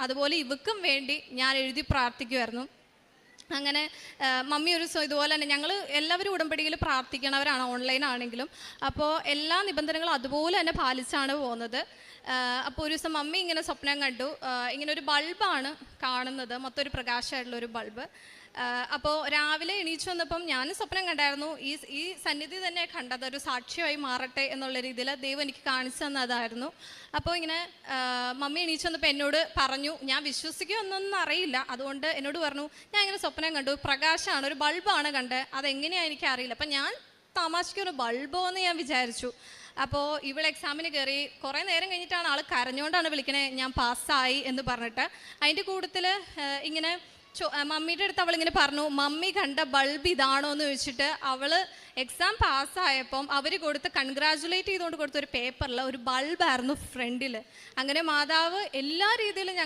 അതുപോലെ ഇവക്കും വേണ്ടി ഞാൻ എഴുതി പ്രാർത്ഥിക്കുമായിരുന്നു. അങ്ങനെ മമ്മി ഒരു ഇതുപോലെ തന്നെ ഞങ്ങൾ എല്ലാവരും ഉടമ്പടിയിൽ പ്രാർത്ഥിക്കണവരാണ്, ഓൺലൈൻ ആണെങ്കിലും. അപ്പോൾ എല്ലാ നിബന്ധനകളും അതുപോലെ തന്നെ പാലിച്ചാണ് പോകുന്നത്. അപ്പോൾ ഒരു ദിവസം മമ്മി ഇങ്ങനെ സ്വപ്നം കണ്ടു, ഇങ്ങനെ ഒരു ബൾബാണ് കാണുന്നത്, മൊത്തം ഒരു പ്രകാശമായിട്ടുള്ളൊരു ബൾബ്. അപ്പോൾ രാവിലെ എണീച്ചു വന്നപ്പം ഞാൻ സ്വപ്നം കണ്ടായിരുന്നു, ഈ സന്നിധി തന്നെ കണ്ടത് ഒരു സാക്ഷ്യമായി മാറട്ടെ എന്നുള്ള രീതിയിൽ ദൈവം എനിക്ക് കാണിച്ചു തന്നതായിരുന്നു. അപ്പോൾ ഇങ്ങനെ മമ്മി എണീച്ചു വന്നപ്പോൾ എന്നോട് പറഞ്ഞു, ഞാൻ വിശ്വസിക്കുമെന്നൊന്നും അറിയില്ല, അതുകൊണ്ട് എന്നോട് പറഞ്ഞു, ഞാൻ ഇങ്ങനെ സ്വപ്നം കണ്ടു, പ്രകാശമാണ്, ഒരു ബൾബാണ് കണ്ടത്, അതെങ്ങനെയാണ് എനിക്കറിയില്ല. അപ്പം ഞാൻ തമാശയ്ക്ക് ഒരു ബൾബോ എന്ന് ഞാൻ വിചാരിച്ചു. അപ്പോൾ ഇവൾ എക്സാമിന് കയറി, കുറേ നേരം കഴിഞ്ഞിട്ടാണ് ആൾ കരഞ്ഞുകൊണ്ടാണ് വിളിക്കണേ ഞാൻ പാസ്സായി എന്ന് പറഞ്ഞിട്ട്. അതിൻ്റെ കൂട്ടത്തിൽ ഇങ്ങനെ മമ്മിയുടെ അടുത്ത് അവളിങ്ങനെ പറഞ്ഞു, മമ്മി കണ്ട ബൾബ് ഇതാണോ എന്ന് ചോദിച്ചിട്ട് അവൾ എക്സാം പാസ്സായപ്പം അവർ കൊടുത്ത് കൺഗ്രാജുലേറ്റ് ചെയ്തുകൊണ്ട് കൊടുത്ത ഒരു പേപ്പറിൽ ഒരു ബൾബായിരുന്നു ഫ്രണ്ടിൽ. അങ്ങനെ മാതാവ് എല്ലാ രീതിയിലും ഞങ്ങൾ